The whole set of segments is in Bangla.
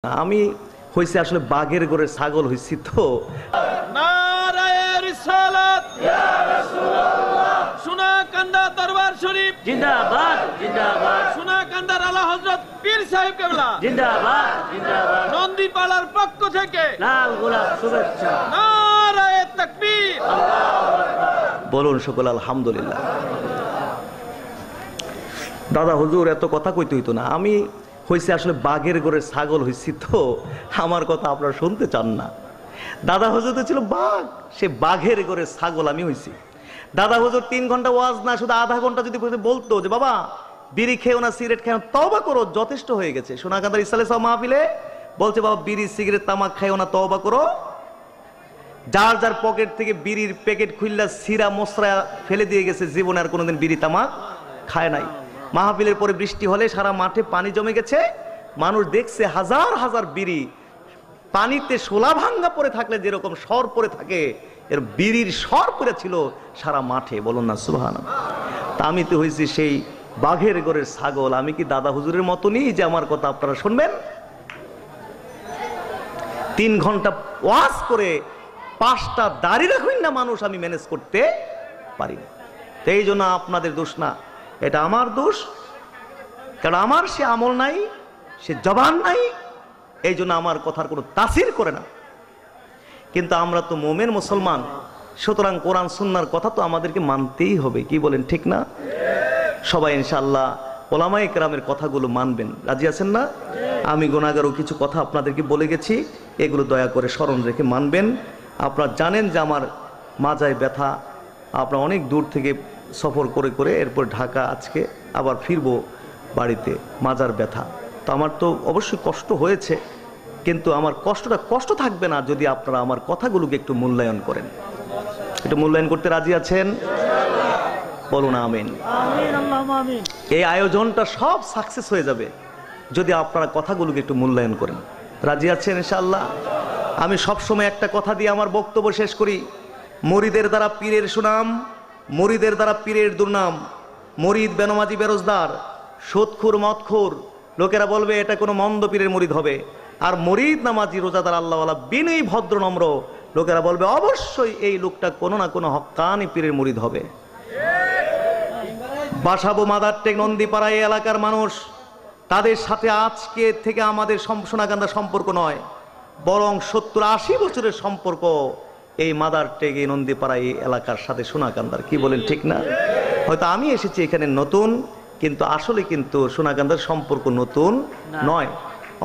আমি হইছি আসলে বাঘের ঘরে ছাগল হইছি তো। নারায়ে রিসালাত ইয়া রাসূলুল্লাহ। সোনাকান্দা দরবার শরীফ জিন্দাবাদ জিন্দাবাদ, সোনাকান্দার আলা হযরত পীর সাহেব কেবলা জিন্দাবাদ জিন্দাবাদ, নন্দীপাড়ার পক্ষ থেকে লাল গোলাপ শুভেচ্ছা। নারায়ে তাকবীর। বলুন সকল আলহামদুলিল্লাহ। দাদা হুজুর এত কথা কইতে হইতো না। আমি হইছি আসলে বাঘের ঘরে ছাগল হইছি তো, আমার কথা আপনারা শুনতে চান না। দাদা হুজুর তো ছিল বাঘ, সে বাঘের ঘরে ছাগল আমি হইছি। দাদা হুজুর 3 ঘন্টা ওয়াজ না, শুধু আধা ঘন্টা যদি বলতো যে বাবা বিড়ি খেও না, সিগারেট খেও না, তওবা করো, যথেষ্ট হয়ে গেছে। সোনাকান্দার ইসলামে সব মাহফিলে বলছে বাবা বিড়ি সিগারেট তামাক খাইও না, তওবা করো। যার যার পকেট থেকে বিড়ির প্যাকেট খুললা সিরা মশরা ফেলে দিয়ে গেছে, জীবনে আর কোনোদিন বিড়ি তামাক খায় নাই। মাহফিলের পরে বৃষ্টি হলে সারা মাঠে পানি জমে গেছে, মানুষ দেখছে হাজার হাজার বিড়ি পানিতে শোলা ভাঙ্গা পড়ে থাকলে যেরকম সর পড়ে থাকে, এর বিড়ির সর পড়ে ছিল সারা মাঠে। বলুন না সুবহানাল্লাহ। তা আমি তো হয়েছি সেই বাঘের ঘরের ছাগল। আমি কি দাদা হুজুরের মতনই যে আমার কথা আপনারা শুনবেন? 3 ঘন্টা ওয়াজ করে 5টা দাড়ি রাখুন না মানুষ আমি ম্যানেজ করতে পারি না। এই জন্য আপনাদের দোষ না, এটা আমার দোষ। কারণ আমার সে আমল নাই, সে জবান নাই, এই জন্য আমার কথার কোনো তাসির করে না। কিন্তু আমরা তো মোমেন মুসলমান, সুতরাং কোরআন সুন্নাহর কথা তো আমাদেরকে মানতেই হবে। কি বলেন, ঠিক না? সবাই ইনশাআল্লাহ ওলামায়ে কেরামের কথাগুলো মানবেন, রাজি আছেন না? আমি গুনাহগারও কিছু কথা আপনাদেরকে বলে গেছি, এগুলো দয়া করে স্মরণ রেখে মানবেন। আপনারা জানেন যে আমার মাজায় ব্যথা, আপনারা অনেক দূর থেকে সফর করে করে এরপর ঢাকা, আজকে আবার ফিরবো বাড়িতে, মাজার ব্যথা। তো আমার তো অবশ্যই কষ্ট হয়েছে, কিন্তু আমার কষ্টটা কষ্ট থাকবে না যদি আপনারা আমার কথাগুলোকে একটু মূল্যায়ন করেন। একটু মূল্যায়ন করতে রাজি আছেন? বলুন আমিন। এই আয়োজনটা সব সাকসেস হয়ে যাবে যদি আপনারা কথাগুলোকে একটু মূল্যায়ন করেন। রাজি আছেন ইনশাআল্লাহ? আমি সবসময় একটা কথা দিয়ে আমার বক্তব্য শেষ করি, মুরিদের দ্বারা পীরের সুনাম, মুরিদের দ্বারা পীরের দুর্নাম। মুরিদ বেনমাজি বেরোজদার, সুদখোর মদখোর, লোকেরা বলবে এটা কোনো মন্দ পীরের মুরিদ হবে। আর মুরিদ নামাজি রোজাদার আল্লাহওয়ালা বিনয়ী ভদ্র নম্র, লোকেরা বলবে অবশ্যই এই লোকটা কোনো না কোনো হক্কানি পীরের মুরিদ হবে। বাসাবো মাদারটেক নন্দীপাড়া এই এলাকার মানুষ, তাদের সাথে আজকে থেকে আমাদের সোনাকান্দা সম্পর্ক নয়, বরং 70-80 বছরের সম্পর্ক এই মাদারটেক এই নন্দীপাড়া এই এলাকার সাথে সোনাকান্দার। কি বলেন, ঠিক না? হয়তো আমি এসেছি এখানে নতুন, কিন্তু আসলে কিন্তু সোনাকান্দার সম্পর্ক নতুন নয়।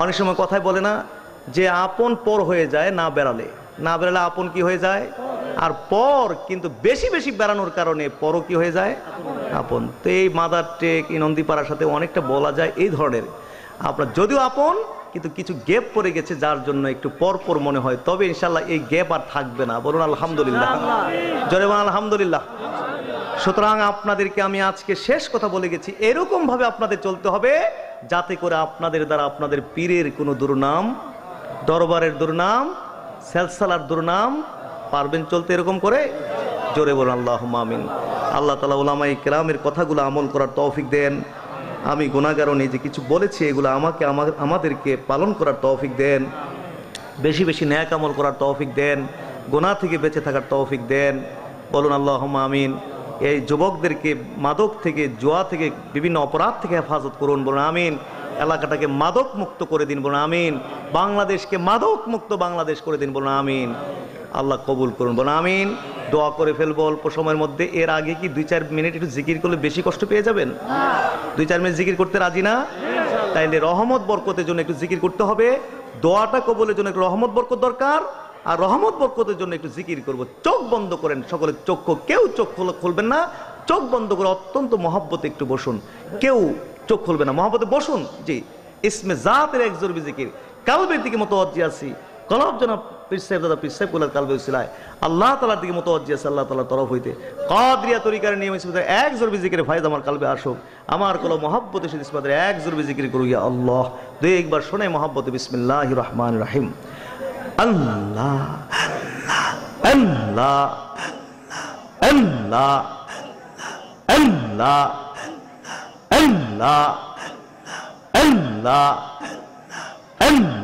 অনেক সময় কথায় বলে না যে আপন পর হয়ে যায় না বেড়ালে, না বেড়ালে আপন কি হয়ে যায়, আর পর কিন্তু বেশি বেশি বেড়ানোর কারণে পরও কি হয়ে যায়, আপন। তো এই মাদারটেক এই নন্দীপাড়ার সাথে অনেকটা বলা যায় এই ধরনের। আপনার যদিও আপন, কিন্তু কিছু গ্যাপ পড়ে গেছে যার জন্য একটু পরপর মনে হয়। তবে ইনশাল্লাহ এই গ্যাপ আর থাকবে না। বলুন আলহামদুলিল্লাহ, জোরে বলুন আলহামদুলিল্লাহ। সুতরাং আপনাদেরকে আমি আজকে শেষ কথা বলে গেছি, এরকম ভাবে আপনাদের চলতে হবে যাতে করে আপনাদের দ্বারা আপনাদের পীরের কোনো দুর্নাম, দরবারের দুর্নাম, সেলসালার দুর্নাম, পারবেন চলতে এরকম করে? জোরে বলুন আল্লাহুম্মা আমিন। আল্লাহ তাআলা উলামায়ে কেরামের কথাগুলো আমল করার তৌফিক দেন। আমি গুনাহগার নেই, যে কিছু বলেছি এগুলো আমাদেরকে পালন করার তৌফিক দেন। বেশি বেশি নেক আমল করার তৌফিক দেন, গুনাহ থেকে বেঁচে থাকার তৌফিক দেন। বলুন আল্লাহুম্মা আমিন। এই যুবকদেরকে মাদক থেকে, জুয়া থেকে, বিভিন্ন অপরাধ থেকে হেফাজত করুন। বলুন আমিন। এলাকাটাকে মাদক মুক্ত করে দিন। বলুন আমিন। বাংলাদেশকে মাদক মুক্ত বাংলাদেশ করে দিন। বলুন আমিন। আল্লাহ কবুল করুন। বলুন আমিন। দোয়া করে ফেলবো অল্প সময়ের মধ্যে। এর আগে কি 2-4 মিনিট একটু জিকির করলে বেশি কষ্ট পেয়ে যাবেন? 2-4 মিনিট জিকির করতে রাজি না? তাইলে রহমত বরকতের জন্য একটু জিকির করতে হবে, দোয়াটা কবুলের জন্য একটু রহমত বরকত দরকার, আর রহমত বরকতের জন্য একটু জিকির করব। চোখ বন্ধ করেন সকলে, কেউ চোখ খুলবেন না, চোখ বন্ধ করে অত্যন্ত মহব্বতে একটু বসুন। কেউ চোখ খুলবে না, মহব্বতে বসুন। জি, ইসমে জাতের এক জরুরি জিকির, কালবের দিকে মুতাওয়াজ্জি আছি, কলব জনাব পীর সাহেব দাদা পীর সাহেব কুলার কালবে উসিলায় আল্লাহ তাআলার দিকে মুতাওয়াজ্জি আছে, আল্লাহ তাআলার তরফ হইতে কাদরিয়া তরিকার নিয়ম ইসমে এক জরুরি জিকিরে ফায়দা আমার কালবে আসুক। আমার কলব মহব্বতে সেই ইসমাদের এক জরুরি জিকির করু ইয়া আল্লাহ। দুই একবার শুনে মহব্বতে বিসমিল্লাহির রহমানির রহিম। আল্লাহ আল্লাহ আল্লাহ আল্লাহ আল্লাহ আল্লাহ আল্লাহ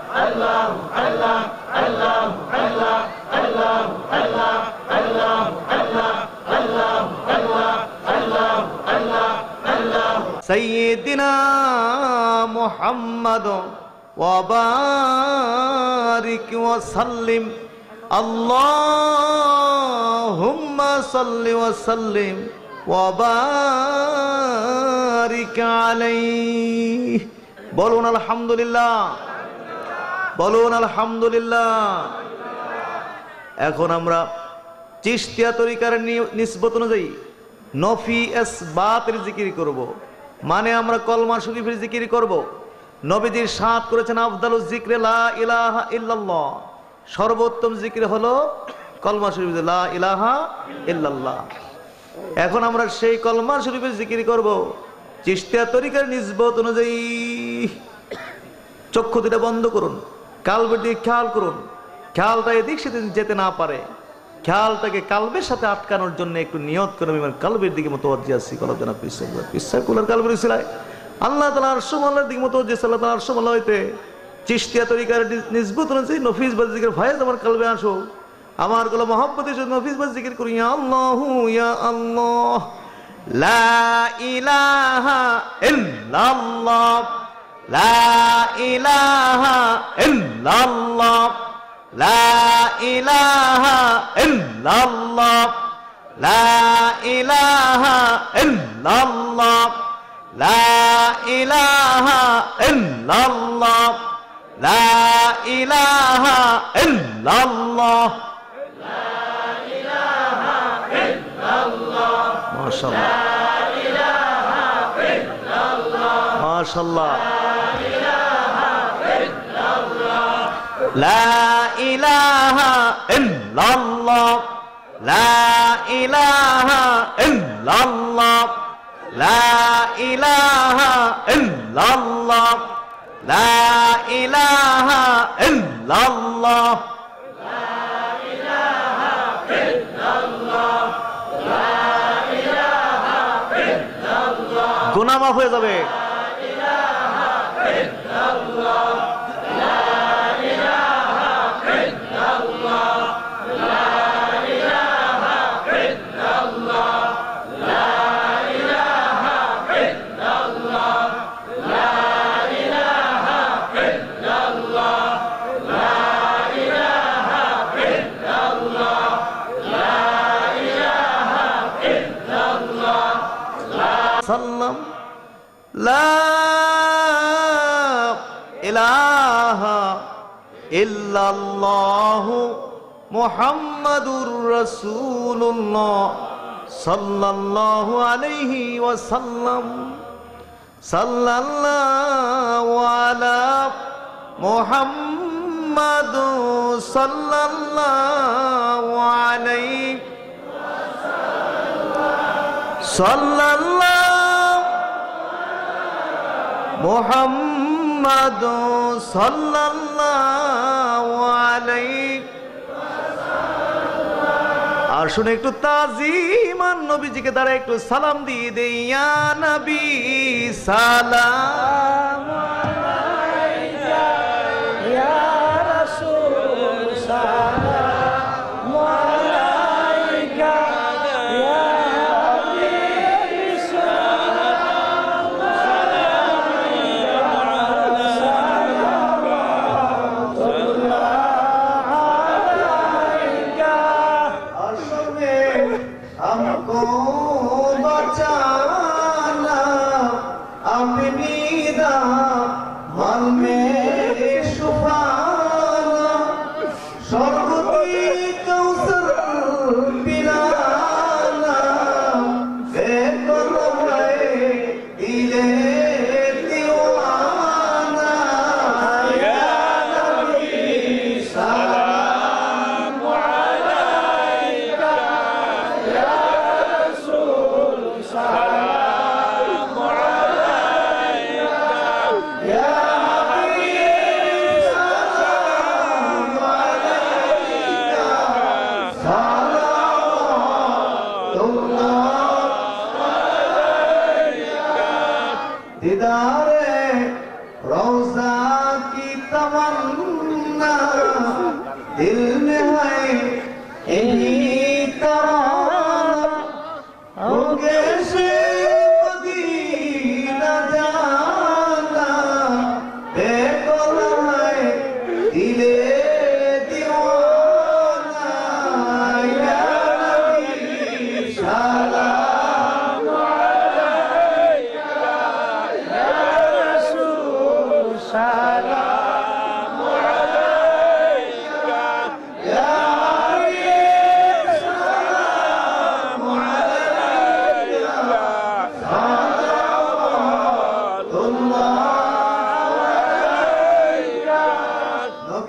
سيدنا محمد وبارك وسلم اللهم صل وسلم وبارك عليه বলুন আলহামদুলিল্লাহ বলুন আলহামদুলিল্লাহ এখন আমরা চিশতিয়া তরিকার নিসবত অনুযায়ী নফি ইসবাতের জিকির করব মানে আমরা কলমা শরীফের জিকির করব নবীজি সাত করেছেন আফদালুজ যিকরে লা ইলাহা ইল্লাল্লাহ সর্বোত্তম জিকির হলো কলমা শরীফ লা ইলাহা ইল্লাল্লাহ এখন আমরা সেই কলমা শরীফের জিকির করব চিশতিয়া তরিকার নিসবত অনুযায়ী চক্ষু দুটো বন্ধ করুন কালবের দিকে খেয়াল করুন খেয়ালটা এদিক সেদিক যেতে না পারে খেয়ালটাকে কালবের সাথে আটকানোর জন্য একটু নিয়ত করে আমি কালবের দিকে মুতাওয়াজ্জি আছি কলবনা পিসাকুলার কালবের সিলাই আল্লাহ তাআলা আরশুমাল্লাহর দিকে মুতাওয়াজ্জি আল্লাহ তাআলা আরশুমাল্লাহ হইতে চিশতিয়া তরিকার নিসবত অনুযায়ী নফিস বা জিকির ফায়েজ আমার কালবে আসো আমার গলা মহব্বতের সাথে নফিস বা জিকির করি ইয়া আল্লাহু ইয়া আল্লাহ লা ইলাহা ইল্লাল্লাহ লা ইলাহা ইল্লাল্লাহ লা ইলাহা ইল্লাল্লাহ লা ইলাহা ইল্লাল্লাহ লা ইলাহা ইল্লাল্লাহ লা ইলাহা ইল্লাল্লাহ লা ইলাহা ইল্লাল্লাহ মাশাআল্লাহ লা ইলাহা ইল্লাল্লাহ মাশাআল্লাহ লা ইলাহা ইল্লাল্লাহ লা ইলাহা ইল্লাল্লাহ লা ইলাহা ইল্লাল্লাহ লা ইলাহা ইল্লাল্লাহ লা ইলাহা ইল্লাল্লাহ লা ইলাহা ইল্লাল্লাহ গুনাহ মাফ হয়ে যাবে লা ইলাহা ইল্লাল্লাহ সাল্লাম লা ইলাহা ইল্লাল্লাহ মুহাম্মাদুর রাসূলুল্লাহ সাল্লাল্লাহু আলাইহি ওয়াসাল্লাম সাল্লাল্লাহু আলা মুহাম্মাদ সাল্লাল্লাহু আলাইহি সাল্লাল্লাহু মুহাম্মাদ সাল্লাল্লাহু আলাইহি আর শুনে একটু তাজিমান নবীজিকে দ্বারা একটু সালাম দিয়ে দেই ইয়া নবী সালাম আলাইকা ইয়া রাসূল সালাম আলাইকা ইয়া दीदारे रोजा की तमन्ना दिल में है इन्हीं तराना हो गए से मदीना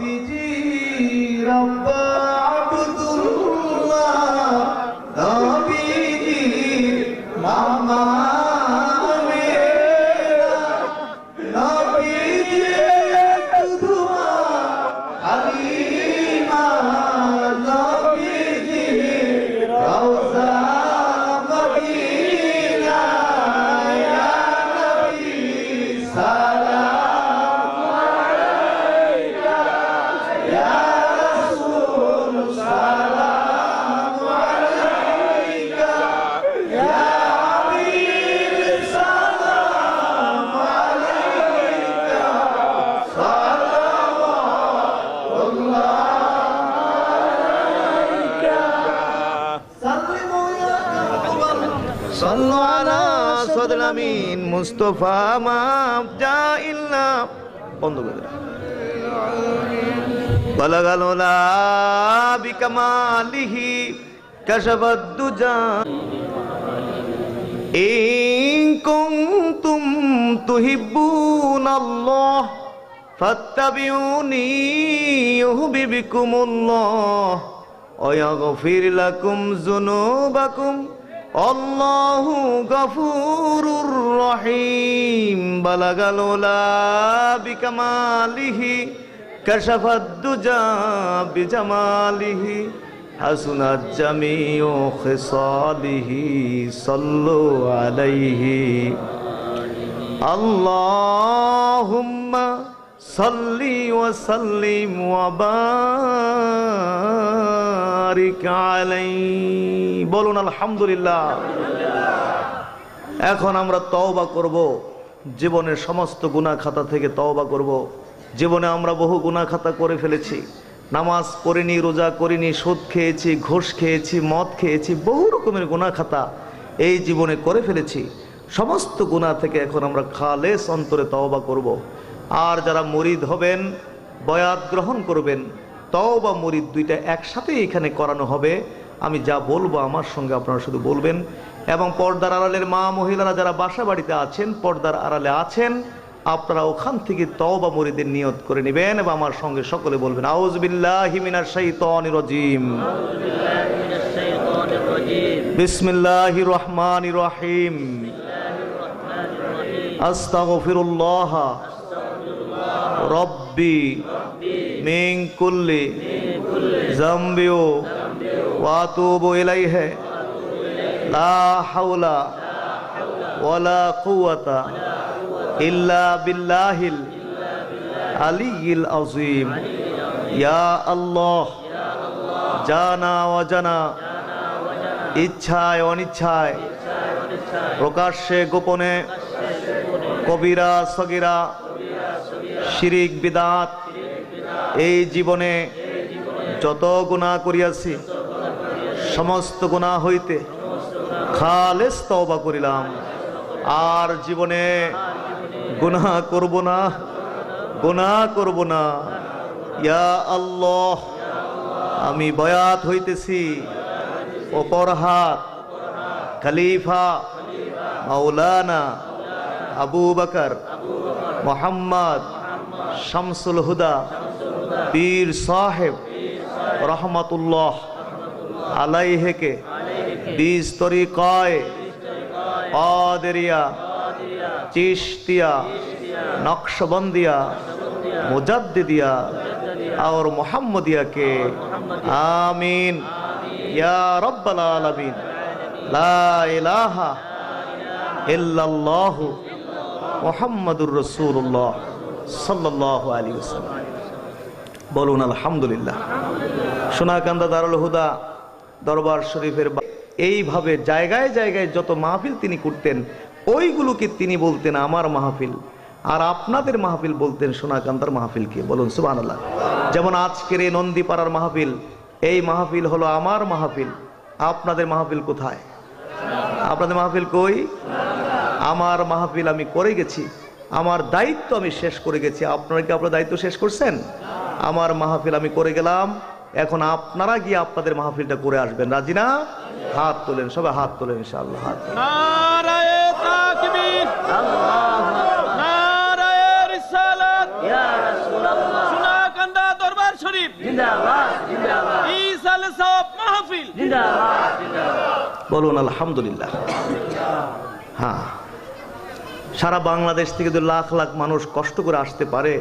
নবীজি রব্বা আব্দুল্লাহ নবীজি মামা মেরা নবীজি তুধুমা আলিমা নবীজি রওজা মদিনা ইয়া নবী সালাম আলাইকা ইয়া রাসূল সালাম আলাইকা ইয়া হাবিব সালাম আলাইকা সালাওয়াতুল্লাহ صلوا على صدر الأمين مصطفى ما جاء إلا বন্ধ করে দাও। بلغ العلا بكماله كشف الدجى إن كنتم تحبون الله فاتبعوني يحببكم الله ويغفر لكم ذنوبكم الله غفور رحيم بلغ العلا بكماله كشف الدجى بجماله حسنت جميع خصاله صلوا عليه اللهم صل وسلم وبارك عليه বলুন আলহামদুলিল্লাহ। এখন আমরা তওবা করব, জীবনের সমস্ত গুনাহ খাতা থেকে তওবা করব। জীবনে আমরা বহু গুনাহ খাতা করে ফেলেছি, নামাজ পড়িনি, রোজা করিনি, সুদ খেয়েছি, ঘুষ খেয়েছি, মদ খেয়েছি, বহু রকমের গুনাহ খাতা এই জীবনে করে ফেলেছি। সমস্ত গুনাহ থেকে এখন আমরা খালেস অন্তরে তওবা করব। আর যারা মুরিদ হবেন, বয়াত গ্রহণ করবেন, তওবা মুরিদ দুইটা একসাথে এখানে করানো হবে। আমি যা বলবো আমার সঙ্গে আপনারা শুধু বলবেন। এবং পর্দার আড়ালের মা মহিলারা যারা বাসা বাড়িতে আছেন, পর্দার আড়ালে আছেন, আপনারা ওখান থেকে তওবা মুরিদের নিয়ত করে নেবেন এবং আমার সঙ্গে সকলে বলবেন আউযু বিল্লাহি মিনাশ শাইতানির রাজিম বিসমিল্লাহির রহমানির রহিম আস্তাগফিরুল্লাহ রব্বি মিন কুল্লি যামবি ওয়া আতুবু ইলাইহি লা হাওলা ওয়ালা কুওয়াতা ইল্লা বিল্লাহিল আলিয়্যিল আযীম। ইয়া আল্লাহ, জানা ওয়াজানা, ইচ্ছায় অনিচ্ছায়, প্রকাশ্যে গোপনে, কবিরা সগীরা, শিরিক বিদআত এই জীবনে যত গুনাহ করিয়াছি সমস্ত গুনাহ হইতে খালেস তওবা করিলাম। আর জীবনে গুনাহ করব না, গুনাহ করব না। ইয়া আল্লাহ, আমি বয়াত হইতেছি অপর হাত খলিফা মাওলানা আবু বকর মোহাম্মদ শামসুল হুদা পীর সাহেব রহমতুল্লাহ আলাইহিকে বিশ তরিকায় কাদেরিয়া, চিশতিয়া, নকশবন্দিয়া, মুজাদ্দিদিয়া और मोहम्मदिया के आमीन या रब्बल आलमीन। ला इलाहा इल्लल्लाहु मुहम्मदुर रसूलुल्लाह सल्लल्लाहु अलैहि वसल्लम। বলুন আলহামদুলিল্লাহ। সোনাকান্দা দারুল হুদা দরবার শরীফের এইভাবে জায়গায় জায়গায় যত মাহফিল তিনি করতেন, ওইগুলোকে তিনি বলতেন আমার মাহফিল, আর আপনাদের মাহফিল বলতেন সোনাকান্দার মাহফিলকে। বলুন সুবহানাল্লাহ। যেমন আজকের এই নন্দীপাড়ার মাহফিল, এই মাহফিল হলো আমার মাহফিল। আপনাদের মাহফিল কোথায়? আপনাদের মাহফিল কই? আমার মাহফিল আমি করে গেছি, আমার দায়িত্ব আমি শেষ করে গেছি। আপনারা কি আপনার দায়িত্ব শেষ করছেন? আমার মাহফিল আমি করে গেলাম, এখন আপনারা গিয়ে আপনাদের মাহফিলটা করে আসবেন। রাজি না? হাত তোলেন, সবাই হাত তোলেন ইনশাআল্লাহ। হাত নারায়ে তাকবীর, নারায়ে রিসালাত, ইয়া রাসূলুল্লাহ। সোনাকান্দা দরবার জিন্দাবাদ জিন্দাবাদ ঈসাল সওয়াব মাহফিল জিন্দাবাদ জিন্দাবাদ বলুন আলহামদুলিল্লাহ। হ্যাঁ, সারা বাংলাদেশ থেকে যদি লাখ লাখ মানুষ কষ্ট করে আসতে পারে,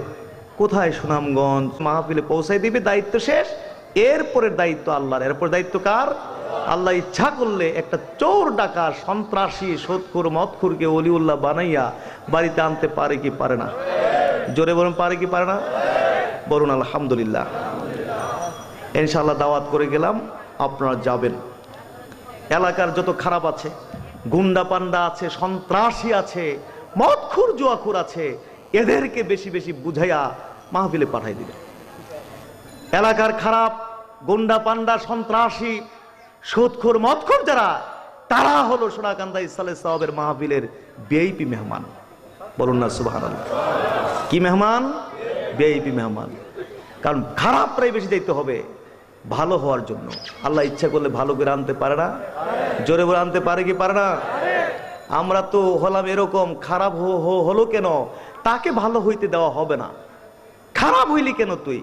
কোথায় সুনামগঞ্জ মাহফিলে পৌঁছাই দিবে, দায়িত্ব শেষ। এরপরের দায়িত্ব আল্লাহর। এরপর দায়িত্ব কার? আল্লাহ ইচ্ছা করলে একটা চোর ডাকাত সন্ত্রাসী সুদখোর মদখোরকে ওলিউল্লাহ বানাইয়া বাড়িতে আনতে পারে কি পারে না? জোরে বলুন, পারে কি পারে না? বলুন আলহামদুলিল্লাহ। ইনশাআল্লাহ দাওয়াত করে গেলাম, আপনারা যাবেন। এলাকার যত খারাপ আছে, গুন্ডা পান্ডা আছে, সন্ত্রাসী আছে, মদখোর জুয়াখোর আছে, এদেরকে বেশি বেশি বুঝাইয়া মাহফিলে পাঠাই দিবেন। এলাকার খারাপ গুন্ডা পান্ডা সন্ত্রাসী সুদখোর মদখোর যারা, তারা হলো সোনাকান্দা ইসালে সাওয়াবের মাহফিলের ভিআইপি মেহমান। বলুন না সুবহানাল্লাহ। কি মেহমান? ভিআইপি মেহমান। কারণ খারাপরাই বেশি দায়িত্ব হবে ভালো হওয়ার জন্য। আল্লাহ ইচ্ছা করলে ভালো করে আনতে পারে না? জোরে বলে আনতে পারে কি পারে না? আমরা তো হলাম এরকম, খারাপ হলো কেন, তাকে ভালো হইতে দেওয়া হবে না। খারাপ হইলি কেন তুই,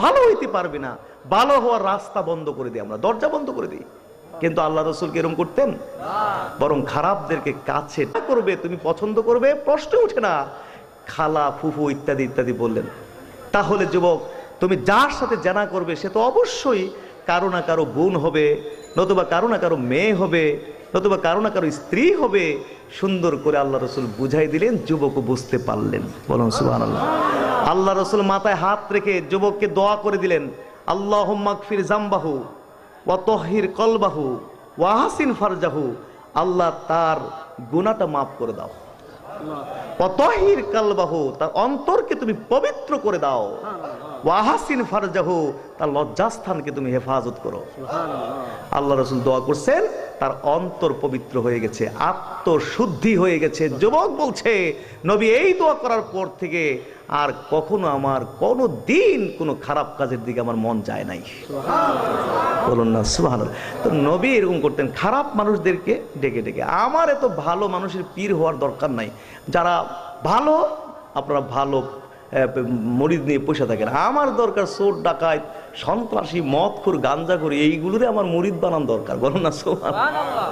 ভালো হইতে পারবি না, ভালো হওয়ার রাস্তা বন্ধ করে দিই, আমরা দরজা বন্ধ করে দিই। কিন্তু আল্লাহ রসুল কি এরকম করতেন? বরং খারাপদেরকে কাছে করবে, তুমি পছন্দ করবে, প্রশ্ন উঠে না। খালা ফুফু ইত্যাদি ইত্যাদি বললেন। তাহলে যুবক, তুমি যার সাথে জানা করবে সে তো অবশ্যই কারো না কারো বোন হবে, নতুবা কারো না কারো মেয়ে হবে, নতুবা কারো না কারো স্ত্রী হবে। সুন্দর করে আল্লাহ রসুল বুঝাই দিলেন, যুবক বুঝতে পারলেন। বলুন সুবহানাল্লাহ। আল্লাহ রসুল মাথায় হাত রেখে যুবককে দোয়া করে দিলেন, আল্লাহুম্মা গফির জামবাহু ওয়া তাহহির কলবাহু ওয়া আহসিন ফারজাহু। আল্লাহ তার গুনাহটা মাফ করে দাও। ওয়া তাহহির কলবাহু, তার অন্তরকে তুমি পবিত্র করে দাও। ওয়া আহসিন ফারজাহু, তার লজ্জাস্থানকে তুমি হেফাজত করো। আল্লাহ রাসূল দোয়া করছেন, তার অন্তর পবিত্র হয়ে গেছে, আত্মশুদ্ধি হয়ে গেছে। যুবক বলছে, নবী এই দোয়া করার পর থেকে আর কখনো আমার কোনো দিন কোনো খারাপ কাজের দিকে আমার মন যায় নাই। বলুন না সুবহানাল্লাহ। তো নবী এরকম করতেন, খারাপ মানুষদেরকে ডেকে ডেকে। আমার এত ভালো মানুষের পীর হওয়ার দরকার নাই। যারা ভালো, আপনারা ভালো মরিদ নিয়ে পয়সা থাকেন। আমার দরকার চোর ডাকাত সন্ত্রাসী মদখোর গাঞ্জাখোর, এইগুলোরে আমার মুরিদ বানান দরকার। বলুন না সুবহানাল্লাহ।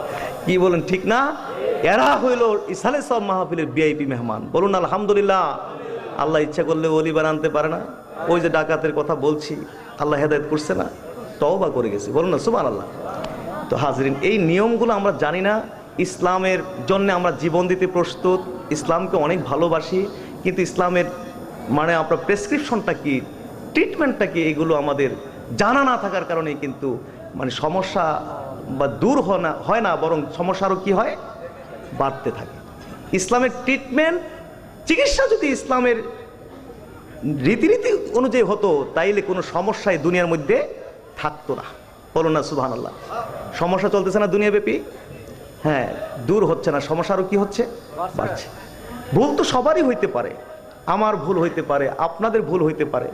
কি বলেন, ঠিক না? এরা হইল ইসালে সাওয়াব মাহফিলের ভিআইপি মেহমান। বলুন আলহামদুলিল্লাহ। আল্লাহ ইচ্ছা করলে ওলি বানাতে পারে না? ওই যে ডাকাতের কথা বলছি, আল্লাহ হেদায়েত করছে না, তওবা করে গেছে। বলুন না সুবহানাল্লাহ। তো হাজরিন, এই নিয়মগুলো আমরা জানি না। ইসলামের জন্য আমরা জীবন দিতে প্রস্তুত, ইসলামকে অনেক ভালোবাসি, কিন্তু ইসলামের মানে আপনার প্রেসক্রিপশনটা কি, ট্রিটমেন্টটা কি, এগুলো আমাদের জানা না থাকার কারণে কিন্তু মানে সমস্যা বা দূর হয় না, বরং সমস্যা আরও কি হয়, বাড়তে থাকে। ইসলামের ট্রিটমেন্ট, চিকিৎসা যদি ইসলামের রীতিনীতি অনুযায়ী হতো, তাইলে কোনো সমস্যায় দুনিয়ার মধ্যে থাকতো না। বলুন না সুবহানাল্লাহ। সমস্যা চলতেছে না দুনিয়াব্যাপী? হ্যাঁ, দূর হচ্ছে না, সমস্যা আরও কি হচ্ছে, বাড়ছে। ভুল তো সবারই হইতে পারে, আমার ভুল হইতে পারে, আপনাদের ভুল হইতে পারে,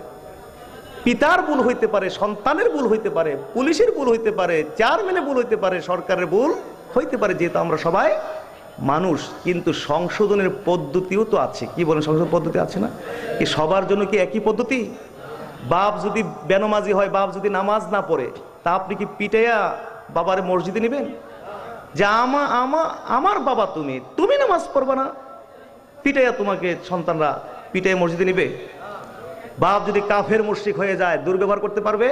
পিতার ভুল হইতে পারে, সন্তানের ভুল হইতে পারে, পুলিশের ভুল হইতে পারে, চেয়ারম্যানের ভুল হইতে পারে, সরকারের ভুল হইতে পারে, যেহেতু আমরা সবাই মানুষ। কিন্তু সংশোধনের পদ্ধতিও তো আছে। কি বলেন, সংশোধন পদ্ধতি আছে না? কি সবার জন্য কি একই পদ্ধতি? বাপ যদি বেনমাজি হয়, বাপ যদি নামাজ না পড়ে, তা আপনি কি পিটাইয়া বাবারে মসজিদে নেবেন যে আমার বাবা তুমি নামাজ পড়বা না? পিটাইয়া তোমাকে সন্তানরা পিটাইয়া মসজিদে নিবে? বাপ যদি কাফের মুশরিক হয়ে যায়, দুর্ব্যবহার করতে পারবে?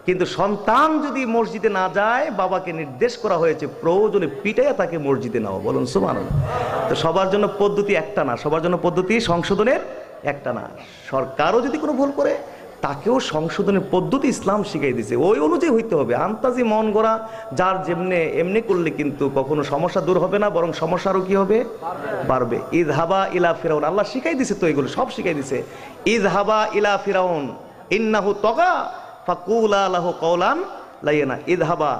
কিন্তু সন্তান যদি মসজিদে না যায়, বাবাকে নির্দেশ করা হয়েছে প্রয়োজনে পিটাইয়া তাকে মসজিদে নাও। বলুন সুবহানাল্লাহ। তো সবার জন্য পদ্ধতি একটা না, সবার জন্য পদ্ধতি সংশোধনের একটা না। সরকারও যদি কোনো ভুল করে, তাকেও সংশোধনের পদ্ধতি ইসলাম শিখিয়ে দিয়েছে, ওই অনুযায়ী হইতে হবে। আন্তাজি মন গড়া যার যেমনে এমনি করলে কিন্তু কখনো সমস্যা দূর হবে না, বরং সমস্যা আরও কি হবে, বাড়বে। ইযহাবা ইলা ফিরাউন, আল্লাহ শিখাই দিছে তো, এগুলো সব শিখাই দিছে। ইযহাবা ইলা ফিরাউন ইন্নাহু তাগা ফাকুলা লাহু কাওলান লাইয়িনা। ইযহাবা,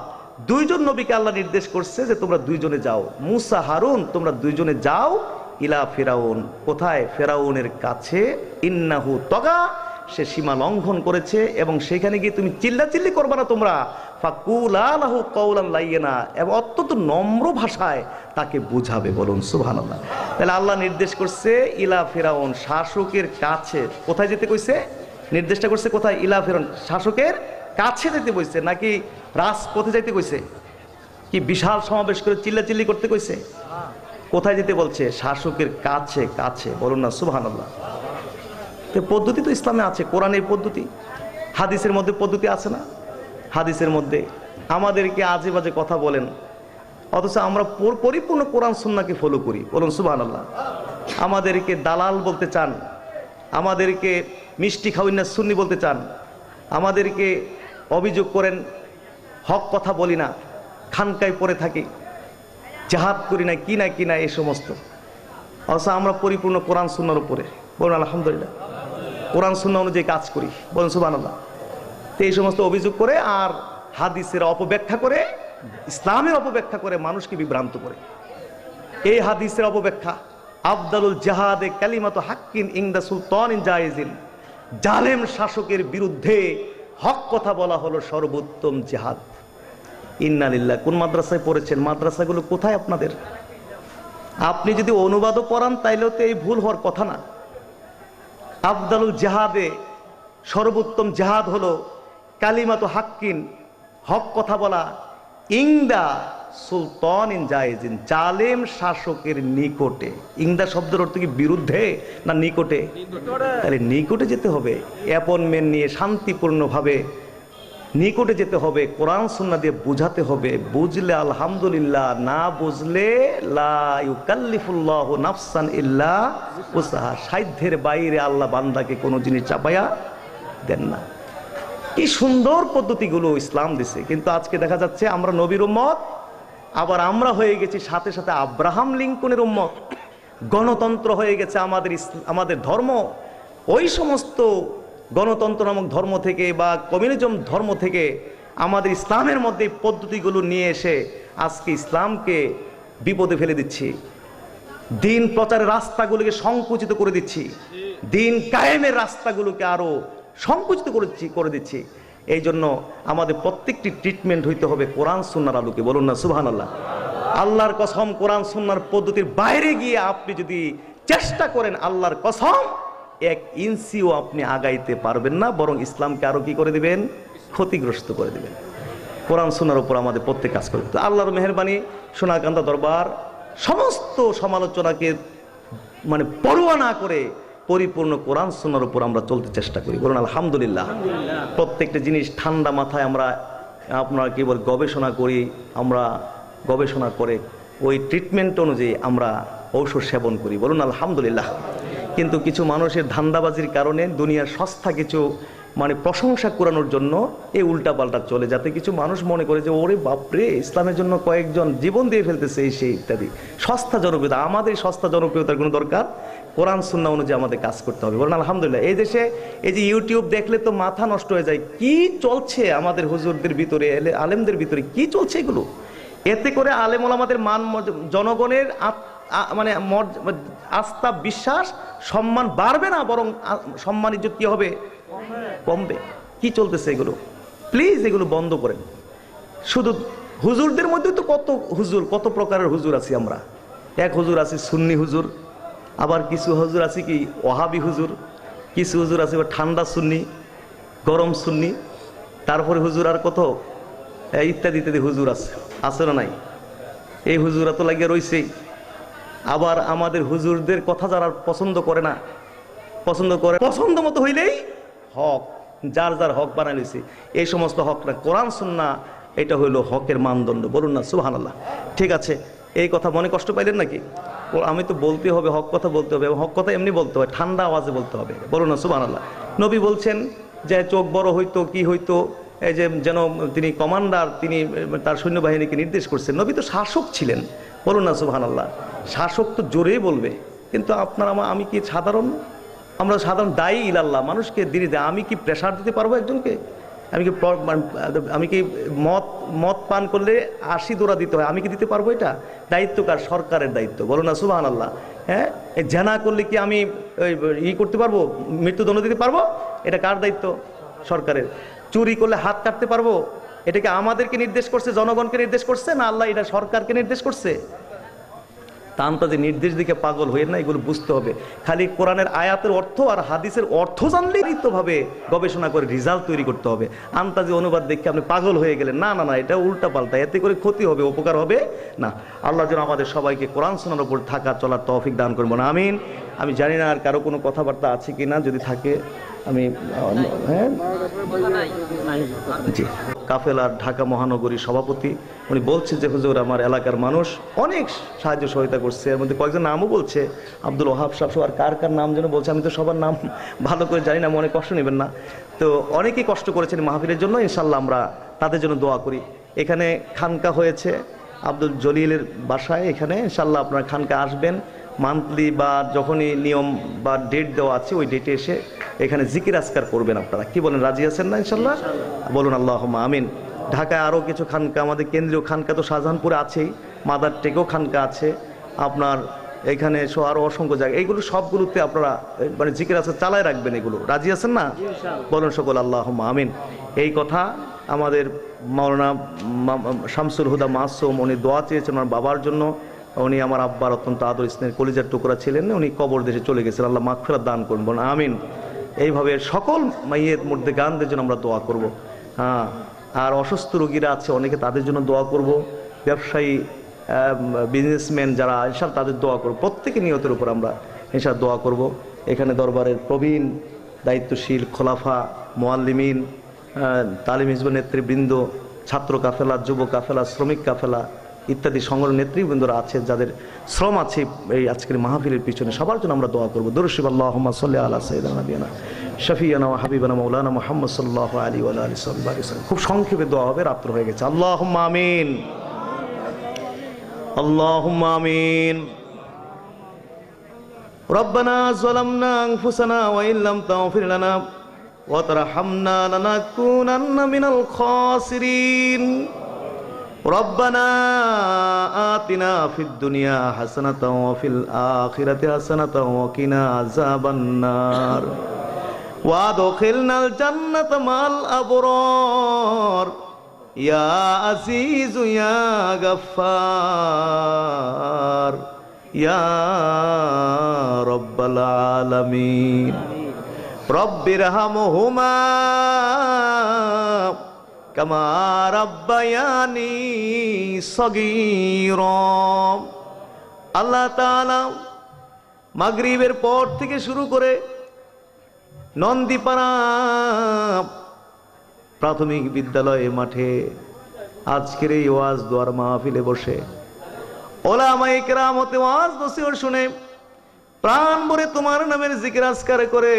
দুইজন নবীকে আল্লাহ নির্দেশ করছে যে তোমরা দুইজনে যাও, মুসা হারুন তোমরা দুইজনে যাও, ইলা ফিরাউন, কোথায়, ফেরাউনের কাছে। ইন্নাহু তাগা, সে সীমা লঙ্ঘন করেছে, এবং সেখানে গিয়ে তুমি চিল্লাচিল্লি করবা না তোমরা। ফাকুলা লাহু কাওলান লাইয়িনা, এবং অত্যন্ত নম্র ভাষায় তাকে বুঝাবে। বলুন সুবহানাল্লাহ। তাহলে আল্লাহ নির্দেশ করছে ইলা ফিরাউন, শাসকের কাছে। কোথায় যেতে কইছে? নির্দেশটা করছে কোথায়? ইলা ফেরন, শাসকের কাছে যেতে কইছে নাকি রাজপথে যাইতে কইছে? কি বিশাল সমাবেশ করে চিল্লাচিল্লি করতে কইছে? কোথায় যেতে বলছে? শাসকের কাছে। কাছে, বলুন না সুবহানাল্লাহ। তো পদ্ধতি তো ইসলামে আছে, কোরআনের পদ্ধতি, হাদিসের মধ্যে পদ্ধতি আছে না? হাদিসের মধ্যে আমাদেরকে আজে বাজে কথা বলেন, অথচ আমরা পরিপূর্ণ কোরআন সুন্নাহকে ফলো করি, বলুন সুবহানাল্লাহ। আমাদেরকে দালাল বলতে চান, আমাদেরকে মিষ্টি খাওয়িনা সুন্নি বলতে চান, আমাদেরকে অভিযোগ করেন হক কথা বলি না, খানকায় পড়ে থাকি, জাহাদ করি না, কি না এই সমস্ত। অথচ আমরা পরিপূর্ণ কোরআন সুন্নাহর উপরে, বলুন আলহামদুলিল্লাহ, কোরআন সুন্নাহ অনুযায়ী কাজ করি, বলুন সুবহানাল্লাহ। তো এই সমস্ত অভিযোগ করে আর হাদিসের অপব্যাখ্যা করে, ইসলামের অপব্যাখ্যা করে মানুষকে বিভ্রান্ত করে। এই হাদিসের অপব্যাখ্যা, আফদালুল জাহাদে কালিমাতু হাক্কিন ইনদা সুলতানিন জায়েজিন, জালেম শাসকের বিরুদ্ধে হক কথা বলা হলো সর্বোত্তম জিহাদ। ইন্না লিল্লাহ। কোন মাদ্রাসায় পড়েছেন? মাদ্রাসাগুলো কোথায় আপনাদের? আপনি যদি অনুবাদও পড়ান তাইলেও তো এই ভুল হওয়ার কথা না। আফদালুল জাহাদে, সর্বোত্তম জিহাদ হলো কালিমাতু হাক্কিন, হক কথা বলা, ইংদা সুলতানিন জায়েজিন, জালেম শাসকের নিকটে। ইংদা শব্দের অর্থ কি বিরুদ্ধে না নিকটে? তাহলে নিকটে যেতে হবে, অ্যাপয়েন্টমেন্ট নিয়ে শান্তিপূর্ণভাবে নিকটে যেতে হবে, কোরআন সুন্নাহ দিয়ে বুঝাতে হবে। বুঝলে আলহামদুলিল্লাহ, না বুঝলে লা ইউকাল্লিফুল্লাহু নাফসান ইল্লা উসআহা, সাধ্যের বাইরে আল্লাহ বান্দাকে কোনো জিনিস চাপায়া দেন না। কি সুন্দর পদ্ধতিগুলো ইসলাম দিছে। কিন্তু আজকে দেখা যাচ্ছে আমরা নবীর উম্মত, আবার আমরা হয়ে গেছি সাথে সাথে আব্রাহাম লিঙ্কনের উম্মত। গণতন্ত্র হয়ে গেছে আমাদের ধর্ম। ওই সমস্ত গণতন্ত্র নামক ধর্ম থেকে বা কমিউনিজম ধর্ম থেকে আমাদের ইসলামের মধ্যে পদ্ধতিগুলো নিয়ে এসে আজকে ইসলামকে বিপদে ফেলে দিচ্ছি, দিন প্রচারের রাস্তাগুলোকে সংকুচিত করে দিচ্ছি, দিন কায়েমের রাস্তাগুলোকে আরো সংকুচিত করে দিচ্ছি। এই জন্য আমাদের প্রত্যেকটি ট্রিটমেন্ট হইতে হবে কোরআন সুন্নাহর আলোকে, বলুন না সুবহানাল্লাহ। আল্লাহর কসম, কোরআন সুন্নাহর পদ্ধতির বাইরে গিয়ে আপনি যদি চেষ্টা করেন, আল্লাহর কসম এক ইঞ্চিও আপনি আগাইতে পারবেন না, বরং ইসলামকে আরো কি করে দিবেন? ক্ষতিগ্রস্ত করে দিবেন। কোরআন সুন্নাহর উপর আমাদের প্রত্যেক কাজ করবে। তো আল্লাহর মেহেরবানি, সোনাকান্দা দরবার সমস্ত সমালোচনাকে মানে পরোয়া না করে পরিপূর্ণ কোরআন সুন্নাহর উপর আমরা চলতে চেষ্টা করি, বলুন আলহামদুলিল্লাহ। প্রত্যেকটা জিনিস ঠান্ডা মাথায় আমরা আপনারা কি বল গবেষণা করি, আমরা গবেষণা করে ওই ট্রিটমেন্ট অনুযায়ী আমরা ঔষধ সেবন করি, বলুন আলহামদুলিল্লাহ। কিন্তু কিছু মানুষের ধান্দাবাজির কারণে দুনিয়ার সস্তা কিছু মানে প্রশংসা করানোর জন্য এই উল্টাপাল্টা চলে, যাতে কিছু মানুষ মনে করে যে ওরে বাপরে, ইসলামের জন্য কয়েকজন জীবন দিয়ে ফেলতেছে, এই সেই ইত্যাদি। সস্তা জনপ্রিয়তা, আমাদের সস্তা জনপ্রিয়তার কোনো দরকার, কোরআন সুন্নাহ অনুযায়ী আমাদের কাজ করতে হবে, বলুন আলহামদুলিল্লাহ। এই দেশে এই যে ইউটিউব দেখলে তো মাথা নষ্ট হয়ে যায়, কি চলছে আমাদের হুজুরদের ভিতরে, আলেমদের ভিতরে কি চলছে এগুলো। এতে করে আলেম ওলামাদের মান, জনগণের মানে আস্থা, বিশ্বাস, সম্মান বাড়বে না, বরং সম্মান ইজ্জত কি হবে? কমবে। কি চলতেছে এগুলো? প্লিজ এগুলো বন্ধ করেন। শুধু হুজুরদের মধ্যে তো কত হুজুর, কত প্রকারের হুজুর আছি আমরা। এক হুজুর আছে সুন্নি হুজুর, আবার কিছু হুজুর আছে কি ওয়াহাবি হুজুর, কিছু হুজুর আছে ঠান্ডা সুন্নি, গরম সুন্নি, তারপরে হুজুর আর কত ইত্যাদি ইত্যাদি হুজুর আছে না নাই? এই হুজুরা তো লাগিয়ে রইছেই। আবার আমাদের হুজুরদের কথা যারা পছন্দ করে না, পছন্দ করে পছন্দ মতো হইলেই হক, যার যার হক বানাই লইছে। এই সমস্ত হক না, কোরআন সুন্নাহ এটা হইল হকের মানদণ্ড, বলুন না সুবহানাল্লাহ। ঠিক আছে, এই কথা মনে কষ্ট পাইলেন নাকি? আমি তো বলতে হবে, হক কথা বলতে হবে, হক কথা এমনি বলতে হবে, ঠান্ডা আওয়াজে বলতে হবে, বলুন না সুবহানাল্লাহ। নবী বলছেন যে চোখ বড় হইতো, কি হইতো, এই যে যেন তিনি কমান্ডার, তিনি তার সৈন্যবাহিনীকে নির্দেশ করছেন। নবী তো শাসক ছিলেন, বলুন না সুবহানাল্লাহ। শাসক তো জোরেই বলবে, কিন্তু আপনারা আমি কি সাধারণ, আমরা সাধারণ দায়ী ইলাল্লাহ, মানুষকে দিনে দেয়। আমি কি প্রেশার দিতে পারবো একজনকে? আমি কি মদ পান করলে 80 দৌড়া দিতে হয়, আমি কি দিতে পারবো? এটা দায়িত্ব কার? সরকারের দায়িত্ব, বলুন না সুবহানাল্লাহ। হ্যাঁ, জেনা করলে কি আমি করতে পারবো, মৃত্যুদণ্ড দিতে পারবো? এটা কার দায়িত্ব? সরকারের। চুরি করলে হাত কাটতে পারবো? এটাকে আমাদেরকে নির্দেশ করছে, জনগণকে নির্দেশ করছে না আল্লাহ এটা সরকারকে নির্দেশ করছে? তান্তাজি নির্দেশ দিকে পাগল হয়ে না, এগুলো বুঝতে হবে। খালি কোরআনের আয়াতের অর্থ আর হাদিসের অর্থ জানলেই ভাবে গবেষণা করে রেজাল্ট তৈরি করতে হবে। আন্তাজি অনুবাদ দেখে আপনি পাগল হয়ে গেলেন, না না না, এটা উল্টা পাল্টা, এতে করে ক্ষতি হবে, উপকার হবে না। আল্লাহ যেন আমাদের সবাইকে কোরআন শোনার উপর থাকা চলার তৌফিক দান করবো না, আমিন। আমি জানি না আর কারো কোনো কথাবার্তা আছে কি না, যদি থাকে আমি হ্যাঁ জি। কাফেলার ঢাকা মহানগরীর সভাপতি উনি বলছে যে হুজুর আমার এলাকার মানুষ অনেক সাহায্য সহায়তা করছে, এর মধ্যে কয়েকজন নামও বলছে, আব্দুল ওহাব সাহেব, আর কার কার নাম যেন বলছে, আমি তো সবার নাম ভালো করে জানি না, মনে কষ্ট নেবেন না। তো অনেকেই কষ্ট করেছেন মাহফিলের জন্য, ইনশাল্লাহ আমরা তাদের জন্য দোয়া করি। এখানে খানকা হয়েছে আব্দুল জলিলের বাসায়, এখানে ইনশাল্লাহ আপনারা খানকা আসবেন, মান্থলি বা যখনই নিয়ম বা ডেট দেওয়া আছে ওই ডেটে এসে এখানে জিকির আজকার করবেন। আপনারা কি বলেন, রাজি আছেন না ইনশাল্লাহ? বলুন আল্লাহুম্মা আমিন। ঢাকায় আরও কিছু খানকা, আমাদের কেন্দ্রীয় খানকা তো শাহজাহানপুরে আছেই, মাদার টেকেও খানকা আছে, আপনার এখানে আরও অসংখ্য জায়গা, এইগুলো সবগুলোতে আপনারা মানে জিকির আজকার চালায় রাখবেন। এগুলো রাজি আছেন না? বলুন সকল আল্লাহুম্মা আমিন। এই কথা আমাদের মাওলানা শামসুল হুদা মাসুম উনি দোয়া চেয়েছেন ওনার বাবার জন্য। উনি আমার আব্বার অত্যন্ত আদর স্নেহের কলিজার টুকরা ছিলেন, উনি কবর দেশে চলে গেছেন, আল্লাহ মাগফিরাত দান করুন, বলুন আমিন। এইভাবে সকল মাইয়ের মধ্যে গানদের জন্য আমরা দোয়া করব। হ্যাঁ, আর অসুস্থ রোগীরা আছে অনেকে, তাদের জন্য দোয়া করব। ব্যবসায়ী বিজনেসম্যান যারা ইনশাআল্লাহ তাদের দোয়া করব। প্রত্যেকে নিয়তের উপর আমরা ইনশাআল্লাহ দোয়া করব। এখানে দরবারের প্রবীণ দায়িত্বশীল খোলাফা মুআল্লিমিন, তালিম হিজবের নেতৃবৃন্দ, ছাত্র কাফেলা, যুব কাফেলা, শ্রমিক কাফেলা ইত্যাদি সংগঠন নেতৃবৃন্দরা আছে, যাদের শ্রম আছে এই আজকের মাহফিলের পিছনে, সবার জন্য আমরা দোয়া করবো। দরুদ শরীফ আল্লাহুম্মা সাল্লি আলা সাইয়্যিদিনা নাবিয়ানা শাফিয়ানা ওয়া হাবিবানা মাওলানা মুহাম্মদ সাল্লাল্লাহু আলাইহি ওয়া আলিহি ওয়াসাল্লাম। খুব সংক্ষেপে দোয়া হবে, রাত্র হয়ে গেছে। আল্লাহুম্মা আমিন, আল্লাহুম্মা আমিন। রব্বানা যালামনা আনফুসানা ওয়া ইল্লাম তাগফির লানা ওয়া তারহামনা লানাকুনান্না মিনাল খাসিরিন। রব্বানা আতিনা ফিদ দুনিয়া হাসানাতাও ওয়া ফিল আখিরাতি হাসানাতাও ওয়া কিনা আযাবান নার ওয়া আদখিলনাল জান্নাতা মাল আবরার ইয়া আজিজু ইয়া গাফফার ইয়া রাব্বাল আলামিন। রব্বিরহামহুমা কামা রাব্বায়ানি সগীরা। আল্লাহ তাআলা মাগরিবের পর থেকে শুরু করে নন্দীপাড়া প্রাথমিক বিদ্যালয়ে মাঠে আজকের এই ওয়াজ দোয়ার মাহফিলে বসে ওলামায়ে কেরামতে ওয়াজ নসিহত শুনে প্রাণ ভরে তোমার নামের জিকির আজকার করে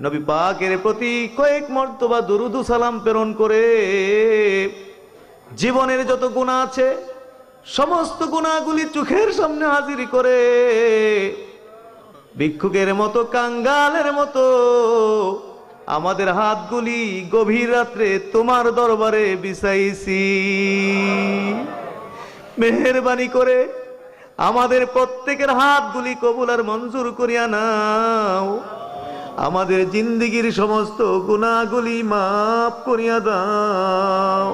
নবী পাকের প্রতি কয়েক মর্তবা দুরুদ ও সালাম প্রেরণ করে জীবনের যত গুনাহ আছে সমস্ত গুনাহগুলি চোখের সামনে হাজির করে ভিক্ষুকের মতো, কাঙ্গালের মতো আমাদের হাতগুলি গভীর রাত্রে তোমার দরবারে বিছাইছি। মেহেরবানি করে আমাদের প্রত্যেকের হাতগুলি কবুল আর মঞ্জুর করিয়া নাও। আমাদের জিন্দেগীর সমস্ত গুনাহগুলি মাফ করিয়া দাও।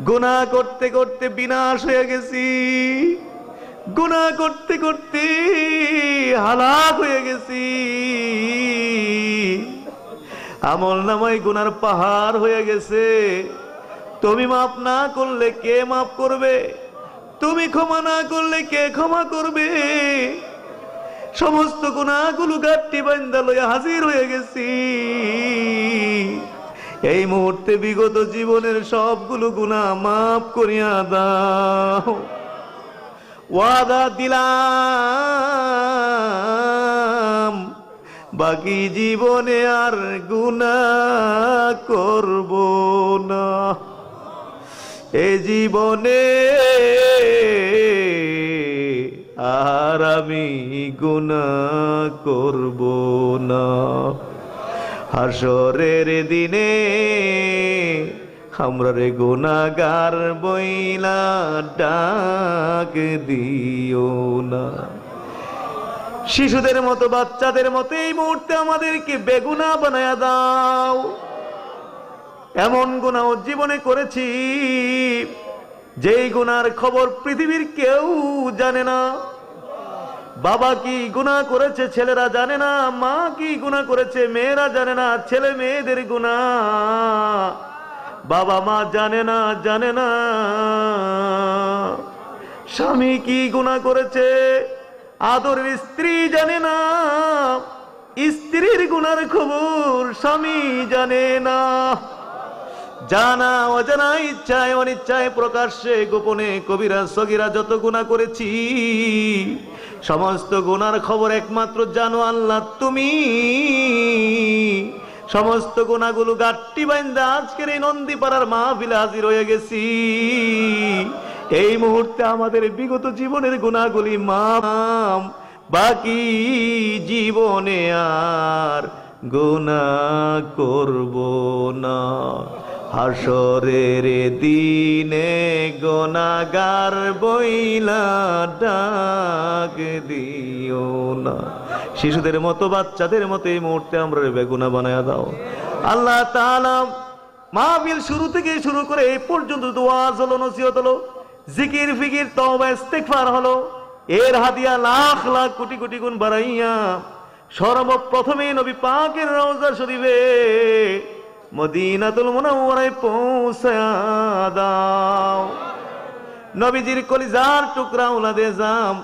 গুনাহ করতে করতে বিনাশ হয়ে গেছি, গুনাহ করতে করতে হালাক হয়ে গেছি। আমল নামায় গুনার পাহাড় হয়ে গেছে। তুমি মাফ না করলে কে মাফ করবে? তুমি ক্ষমা না করলে কে ক্ষমা করবে? সমস্ত গুনাহগুলো গাঁটটি বান্দা লইয়া হাজির হয়ে গেছি। এই মুহূর্তে বিগত জীবনের সবগুলো গুনাহ মাফ করিয়া দাও। ওয়াদা দিলাম বাকি জীবনে আর গুনাহ করব না। এ জীবনে আর আমি গুনাহ করব না। হাসরের দিনে আমরা রে গুনাহগার বইলা ডাক দিও না। শিশুদের মতো, বাচ্চাদের মতো এই মুহূর্তে আমাদেরকে বেগুনাহ বানায়া দাও। এমন গুনাহ জীবনে করেছি যেই গুনার খবর পৃথিবীর কেউ জানে না। বাবা কি গুনাহ করেছে ছেলেরা জানে না, মা কি গুনাহ করেছে মেয়েরা জানে না, ছেলে মেয়েদের গুনাহ বাবা মা জানে না, জানে না। স্বামী কি গুনাহ করেছে আদরের স্ত্রী জানে না, স্ত্রীর গুনার খবর স্বামী জানে না। জানা অজানা ইচ্ছায় অনিচ্ছায় প্রকাশ্যে গোপনে কবিরা সগীরা যত গুনাহ করেছি সমস্ত গুনার খবর একমাত্র জানো আল্লাহ তুমি। সমস্ত গুনাহগুলো গাট্টি বাইন্দা আজকের এই নন্দীপাড়ার মাহফিলে হাজির হয়ে গেছি। এই মুহূর্তে আমাদের বিগত জীবনের গুনাহগুলি মাফ, বাকি জীবনে আর গুনাহ করব না। হাসরের দিনে গুনাহগার বইলা ডাক দিও না। শিশুদের মতো বাচ্চাদের মতো এই মুহূর্তে আমরা বেগুনা বানায়া দাও আল্লাহ তাআলা। মাহফিল শুরু থেকে শুরু করে এই পর্যন্ত ওয়াজ হলো, নসিহত হলো, জিকির ফিকির তওবা ইস্তিগফার হলো, এর হাদিয়া লাখ লাখ কোটি কোটি গুণ বাড়াইয়া সর্বপ্রথমে নবী পাকের রওজা শরীফে মদিনাতুল মুনাওয়ারায় পৌঁছায়া দাও। নবীজির কলিজার টুকরা ওলাদে জাম,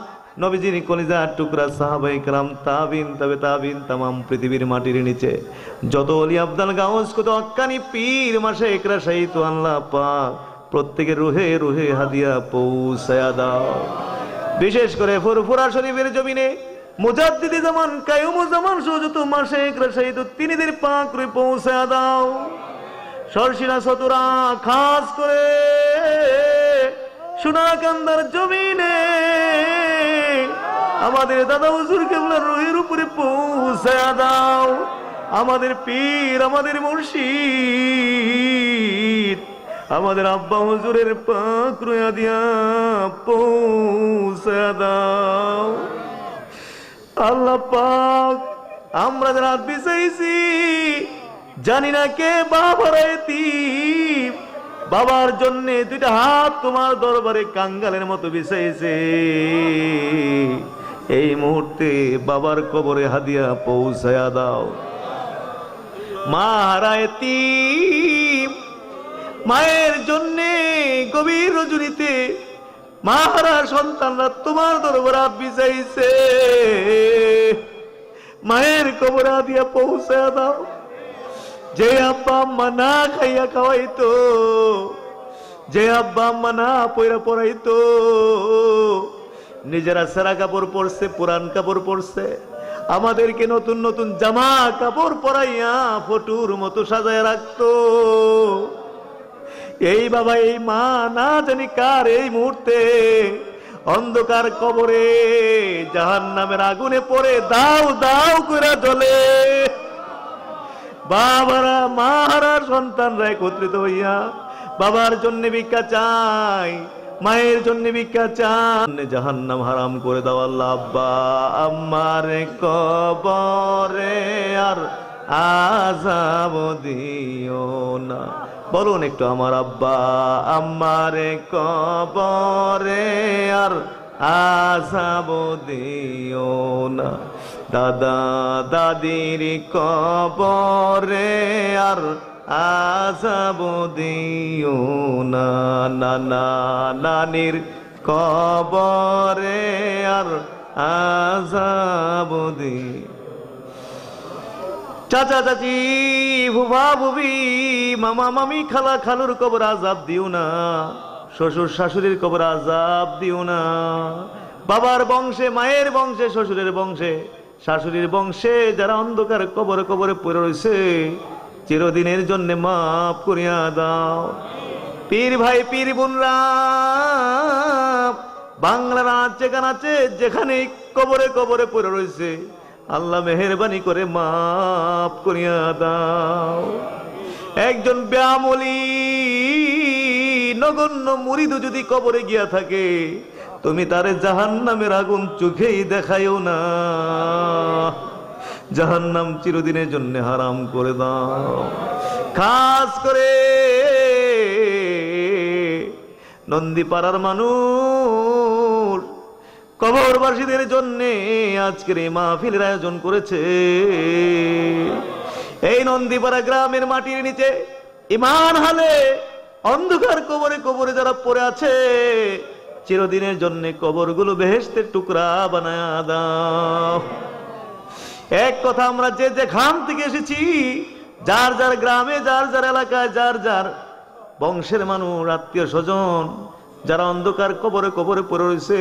নবীজির কলিজার টুকরা সাহাবায়ে কেরাম, তাবিন তবে তাবিন, तमाम পৃথিবীর মাটির নিচে যত ওলি আব্দাল গাউস কত হক্কানি পীর মাশায়েখরা শহীদ আল্লাহ পাক প্রত্যেকের রুহে রুহে হাদিয়া পৌঁছায়া দাও। বিশেষ করে ফুরফুরা শরীফের জমিনে মুজাদ্দিদি জামান কায়ুমুজ্জামান যত মাশায়েখরা শহীদ তিনিদের পাক রুহে পৌঁছায়া দাও। সরসিনা সতুরা খাস করে সোনাকান্দার জমিনে আমাদের দাদা হুজুর কেবলার রুহের উপরে পৌঁছায়া দাও। আমাদের পীর, আমাদের মুর্শিদ, আমাদের আব্বা হুজুরের পাক রুয়া দিয়া পৌঁছায়া দাও। আল্লাহ পাক আমরা যারা বিচাইছি জানি না কে বাবার এতিম, বাবার জন্য দুইটা হাত তোমার দরবারে কাঙ্গালের মতো বিছাইছে। এই মুহূর্তে বাবার কবরে হাদিয়া পৌঁছায়া দাও। মা হারা এতিম, মায়ের জন্য গভীর রজনীতে মা হারা সন্তানরা তোমার দরবারে হাত বিছাইছে। মায়ের কবরে হাদিয়া পৌঁছায়া দাও। যে আব্বা আম্মা না খাইয়া খাওয়াইতো, যে আব্বা আম্মা না পয়রা পড়াইতো, নিজেরা সেরা কাপড় পরছে, পুরান কাপড় পরছে, আমাদেরকে নতুন নতুন জামা কাপড় পরাইয়া ফটুর মতো সাজায় রাখতো। এই বাবা এই মা না জানি কার এই মুহূর্তে অন্ধকার কবরে জাহান্নামের আগুনে পড়ে দাও দাও করে জ্বলে। বাবারা মাহারা সন্তানরা একত্রিত হইয়া বাবার জন্য ভিক্ষা চাই, মায়ের জন্য ভিক্ষা চান। জাহান্নাম হারাম করে দাও আল্লাহ। আব্বা আম্মার কবরে আর আযাব দিও না। বলুন একটু, আমার আব্বা আম্মার কবরে আর আযাব দিও না। দাদা দাদির কবরে আর আযাব দিও না। নানা নানির কবরে আর আযাব দিও। চাচা চাচি ফুফা ফুফি মামা মামি খালা খালুর কবর আযাব দিও না। শ্বশুর শাশুড়ির কবর আযাব দিও না। বাবার বংশে, মায়ের বংশে, শ্বশুরের বংশে, শাশুড়ির বংশে যারা অন্ধকার কবরে কবরে পড়ে রয়েছে চিরদিনের জন্য মাফ করিয়া দাও। পীর ভাই পীর বোনরা বাংলার যেখানে আছে, যেখানে কবরে কবরে পড়ে রয়েছে আল্লাহ মেহেরবানি করে মাফ করিয়া দাও। একজন ব্যামলি নগণ্য মুরিদ যদি কবরে গিয়া থাকে তুমি তারে জাহান্নামের আগুন চোখেই দেখাইও না। জাহান্নাম চিরদিনের জন্য হারাম করে দাও। খাস করে নন্দীপাড়ার মানুষ কবরবাসীদের জন্য আজকের এই মাহফিলের আয়োজন করেছে। এই নন্দীপাড়া গ্রামের মাটির নিচে ইমান হালে অন্ধকার কবরে কবরে যারা পড়ে আছে, চিরদিনের জন্য কবরগুলো বেহেশতের টুকরা বানায় দাও। এক কথা, আমরা যে যেখান থেকে এসেছি, যার যার গ্রামে, যার যার এলাকায়, যার যার বংশের মানুষ, আত্মীয় স্বজন যারা অন্ধকার কবরে কবরে পড়ে রয়েছে,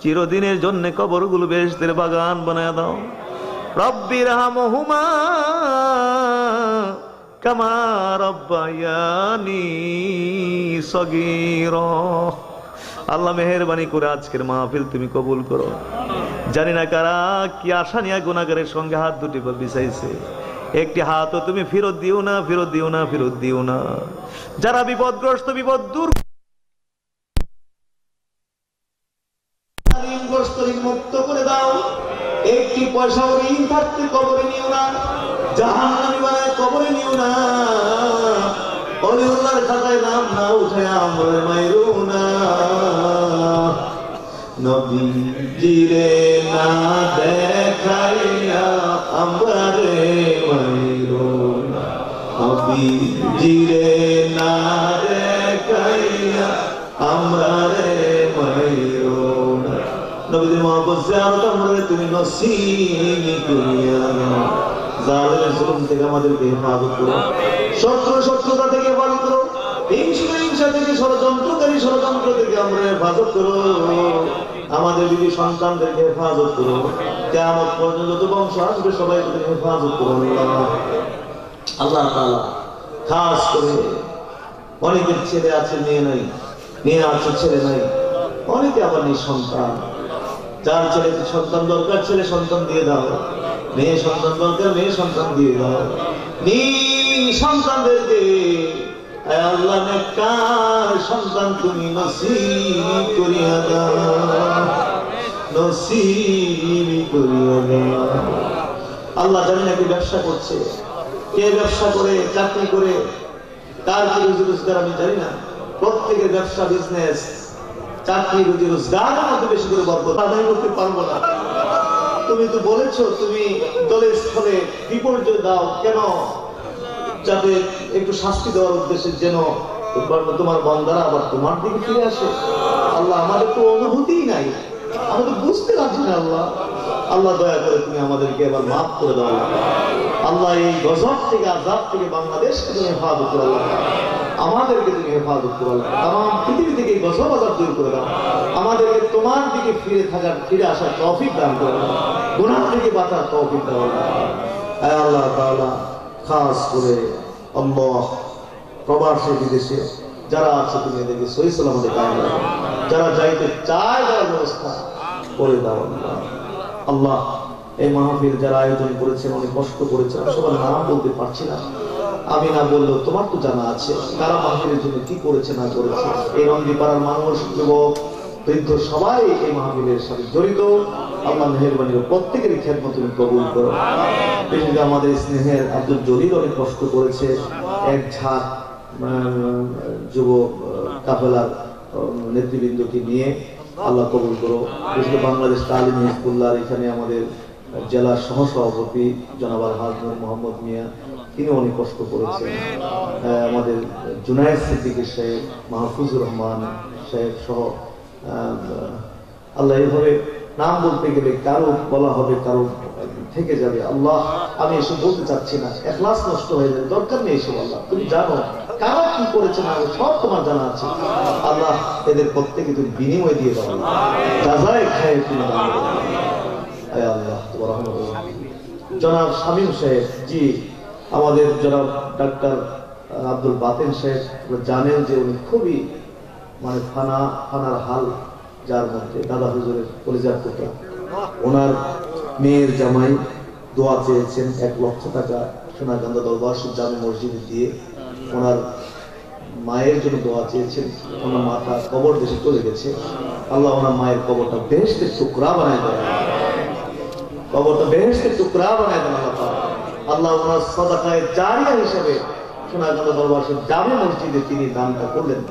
চিরদিনের জন্য কবরগুলো বেহেশতের বাগান বানায় দাও। রব্বি রহমহুমা কামা রব্বায়ানি সগীরা। আল্লাহ মেহেরবানি করে আজকের মাহফিল তুমি কবুল করো। জানি না কারা কি আশা নিয়ে গুনাহগারের সঙ্গে হাত দুটি বিছাইছে, একটি হাতও তুমি ফেরত দিও না, ফেরত দিও না, ফেরত দিও না। যারা বিপদগ্রস্ত, বিপদ দূর মুক্ত করে দাও। একটি পয়সাও ঋণ থাকতে কবরে নিও না, জাহান্নামী বানায় কবরে নিও না। অলিউল্লাহর খাতায় নাম না উঠে আমরা মাইরো না। নবীজিরে না দেখাইয়া আমরা রে মাইরো না। নবীজিরে না দেখাইয়া আমরা রে মাইরো না। নবীজির মহব্বত জিয়ারত আমরা তুমি নসিব করিয়া দাও। জালিমের জুলুম থেকে আমাদেরকে হেফাজত করো, শত্রুতা থেকে হেফাজত করো, হিংসা থেকে, ষড়যন্ত্রকারী ষড়যন্ত্র থেকে আমরা হেফাজত করো। আমাদের বিবি সন্তানদেরকে হেফাজত করো। কিয়ামত পর্যন্ত যত বংশ আসবে সবাইকে তুমি হেফাজত করো। আল্লাহ তাআলা খাস করে অনেকের ছেলে আছে, মেয়ে নাই, মেয়ে আছে, ছেলে নাই, অনেকে আবার নিঃসন্তান। যার ছেলে সন্তান দরকার, ছেলে সন্তান দিয়ে দাও। মেয়ে সন্তান দরকার, মেয়ে সন্তান দিয়ে দাও। সন্তানদেরকে আল্লাহ নেককার সন্তান তুমি নসিব করিয়া দাও, নসিব করিয়া দাও। আল্লাহ জানি না কি ব্যবসা করছে, কে ব্যবসা করে, চাকরি করে, কার কি রুজি রোজগার আমি জানি না। প্রত্যেকের ব্যবসা, বিজনেস, চাকরি, রুজি রোজগারের মধ্যে বেশি করে বরকত আদায় করতে পারবো না। তুমি তো বলেছো তুমি দলের স্থলে বিপর্যয় দাও, কেন? যাতে একটু শাস্তি দেওয়ার উদ্দেশ্যে, যেন তোমার বান্দারা আবার তোমার দিকে ফিরে আসে। আল্লাহ, আমাদের তো অনুভূতিই নাই, আমরা তো বুঝতে পারছি না। আল্লাহ, আল্লাহ দয়া করে তুমি আমাদেরকে এবার মাফ করে দাও। আল্লাহ, এই গজব থেকে, আযাব থেকে বাংলাদেশকে তুমি হেফাজত করো। আমাদেরকে তুমি হেফাজত করো। তাম পৃথিবী থেকে এই গজব আযাব দূর করে দাও। আমাদেরকে তোমার দিকে ফিরে আসার তৌফিক দান করো। গুনাহ থেকে বাঁচার তৌফিক দাও। আয় আল্লাহ তাআলা, খাস করে আল্লাহ প্রবাসী বিদেশে যারা আছে তুমি এদেরকে সহি সালামতে কায়েম রাখো। যারা যাইতে চায় তার ব্যবস্থা করে দাও। আল্লাহ, এই মাহফিল যারা আয়োজন করেছেন, অনেক কষ্ট করেছেন, সবার নাম বলতে পারছি না। আমি না বললেও তোমার তো জানা আছে কারা মাহফিলের জন্য কি করেছে না করেছে। এই নন্দীপাড়ার মানুষ, যুবক, বৃদ্ধ সবাই এই মাহফিলের সাথে জড়িত। আল্লাহ মেহেরবানি প্রত্যেকেরই খেদমত তুমি কবুল করো। বিশেষ আমাদের স্নেহের আব্দুল জলিল অনেক কষ্ট করেছে, এক ঝাঁক যুব কাফেলার নেতৃবৃন্দকে নিয়ে। আল্লাহ কবুল করো। বিশেষ বাংলাদেশ তালিম হিজবুল্লাহর এখানে আমাদের জেলা সহসভাপতি জনাব আলহাজ নূর মোহাম্মদ মিয়া, তিনি অনেক কষ্ট করেছেন। আমাদের জুনায়েদ সিদ্দিকী সাহেব, মাহফুজুর রহমান সাহেব সহ আল্লাহ, এইভাবে নাম বলতে গেলে কারো বলা হবে, কারো থেকে যাবে। আল্লাহ, আমি এসব বলতে চাচ্ছি না, ইখলাস নষ্ট হয়ে যাবে, দরকার নেই এসব। আল্লাহ, তুমি জানো কারা কি করেছে না, সব তোমার জানা আছে। আল্লাহ, এদের প্রত্যেকে তুমি বিনিময় দিয়ে দাও, যাজায় খায় তুমি দাও। আয় আল্লাহ, তোমার রহমত। জনাব শামীম সাহেব, জি, আমাদের জনাব ডাক্তার আব্দুল বাতেন সাহেব জানেন যে উনি খুবই মানে ফানার হাল, যার মধ্যে দাদা হুজুরের কলিজার টুকরা। ওনার মেয়ের জামাই দোয়া চেয়েছেন 1 লক্ষ টাকা সোনাকান্দা দরবার জামে মসজিদে দিয়ে। ওনার মায়ের জন্য দোয়া চেয়েছেন। ওনার মাথা কবর দেশে চলে গেছে। আল্লাহ ওনার মায়ের কবরটা বেহেশতের টুকরা বানায় দেন, কবরটা বেহেশতের টুকরা বানায় দেন। আল্লাহ ওনার সাদাকায়ে জারিয়া হিসেবে সোনাকান্দা দরবার জামে মসজিদে তিনি দানটা করলেন।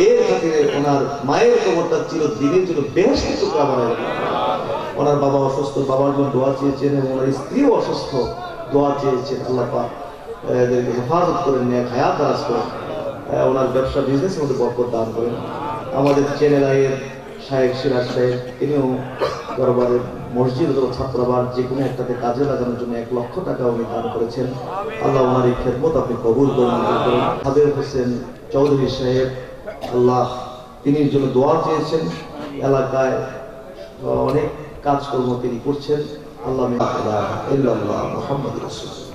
এর খাতিরে ওনার মায়ের কবরটা চিরদিনের জন্য বেহেশতের টুকরা বানায়। ওনার বাবা অসুস্থ, বাবার জন্য দোয়া চেয়েছেন এবং ওনার স্ত্রীও অসুস্থ, দোয়া চেয়েছেন। আল্লাহ পাক এদেরকে হেফাজত করেন, নেক হায়াত দারাজ করেন, ওনার ব্যবসা বিজনেসের মধ্যে বরকত দান করেন। আমাদের চ্যানেল আইয়ের শায়েখ সিরাজ সাহেব, তিনিও দরবারের মসজিদ ও ছাত্রাবাস যে কোনো একটাতে কাজে লাগানোর জন্য 1 লক্ষ টাকা উনি দান করেছেন। আল্লাহ ওনার এই খেদমত আপনি কবুল করেন। হাবিব হোসেন চৌধুরী সাহেব, আল্লাহ তিনি জন্য দোয়া চেয়েছেন। এলাকায় অনেক কাজকর্ম তিনি করছেন। আল্লাহ মুহাম্মদ রাসূলুল্লাহ